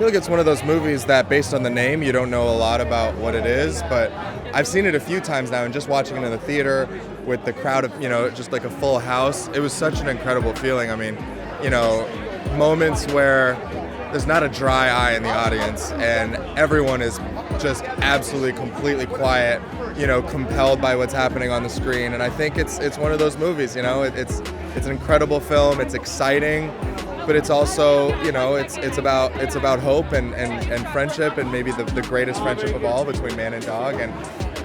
feel like it's one of those movies that, based on the name, you don't know a lot about what it is, but I've seen it a few times now, and just watching it in the theater with the crowd of, just like a full house, it was such an incredible feeling. I mean, moments where there's not a dry eye in the audience, and everyone is just absolutely, completely quiet, compelled by what's happening on the screen. And I think it's one of those movies, it's an incredible film, it's exciting, but it's also, it's about hope and friendship, and maybe the greatest friendship of all between man and dog. And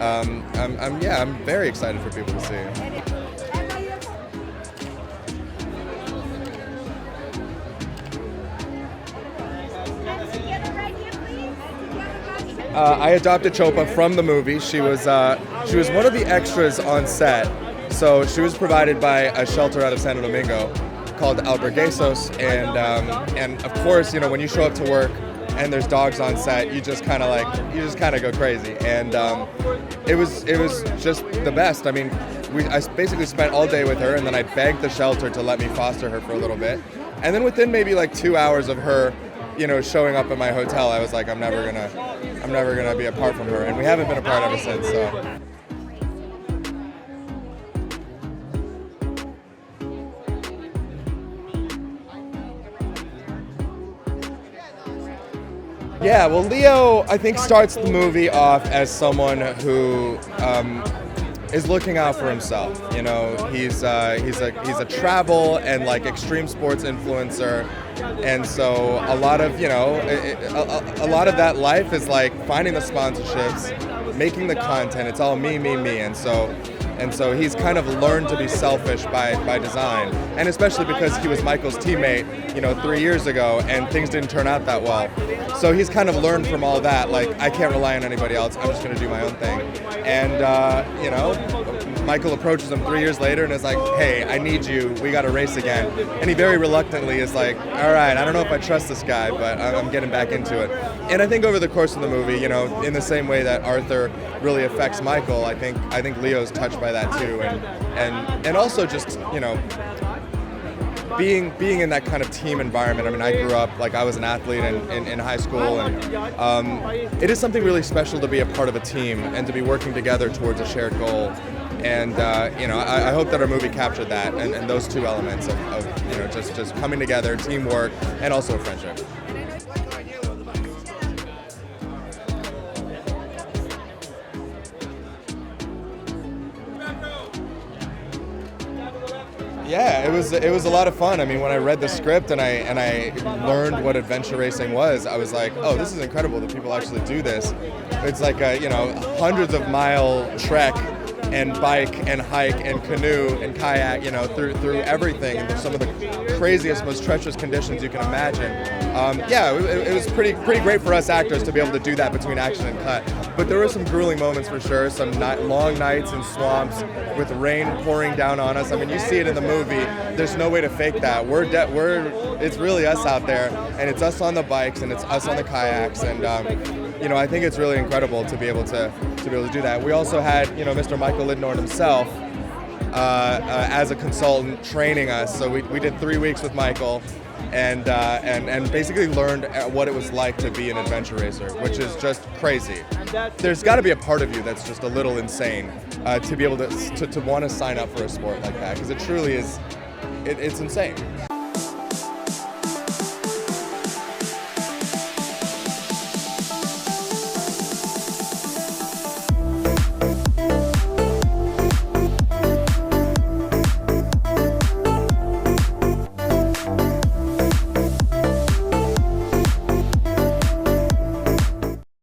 I'm very excited for people to see. I adopted Chopa from the movie. She was one of the extras on set. So she was provided by a shelter out of Santo Domingo called Alberguesos, and of course, when you show up to work and there's dogs on set, you just kind of go crazy. And it was just the best. I mean, I basically spent all day with her, and then I begged the shelter to let me foster her for a little bit. And then within maybe like 2 hours of her showing up at my hotel, I was like, I'm never gonna be apart from her, and we haven't been apart ever since. So. Yeah, well, Leo, I think, starts the movie off as someone who is looking out for himself. He's a travel and extreme sports influencer. And so a lot of that life is finding the sponsorships, making the content. It's all me, and so he's kind of learned to be selfish by design, and especially because he was Michael's teammate, 3 years ago, and things didn't turn out that well. So he's kind of learned from all that. I can't rely on anybody else. I'm just going to do my own thing. And Michael approaches him 3 years later and is like, hey, I need you, we got to race again. And he very reluctantly is like, all right, I don't know if I trust this guy, but I'm getting back into it. And I think over the course of the movie, in the same way that Arthur really affects Michael, I think Leo's touched by that too. And also just, being in that kind of team environment. I mean, I grew up, I was an athlete in high school, and it is something really special to be a part of a team and to be working together towards a shared goal. And I hope that our movie captured that and those two elements of just coming together, teamwork, and also friendship. Yeah, it was a lot of fun. I mean, when I read the script and I learned what adventure racing was, I was like, oh, this is incredible that people actually do this. It's like a hundreds of mile trek and bike and hike and canoe and kayak, through everything, and some of the craziest, most treacherous conditions you can imagine. It was pretty great for us actors to be able to do that between action and cut. But there were some grueling moments for sure, some long nights in swamps with rain pouring down on us. I mean, you see it in the movie. There's no way to fake that. It's really us out there, and it's us on the bikes, and it's us on the kayaks, and I think it's really incredible to be able to do that. We also had Mr. Michael Lidnorn himself as a consultant training us. So we did 3 weeks with Michael, and basically learned what it was like to be an adventure racer, which is just crazy. There's got to be a part of you that's just a little insane to be able to want to sign up for a sport like that, because it truly is, it's insane.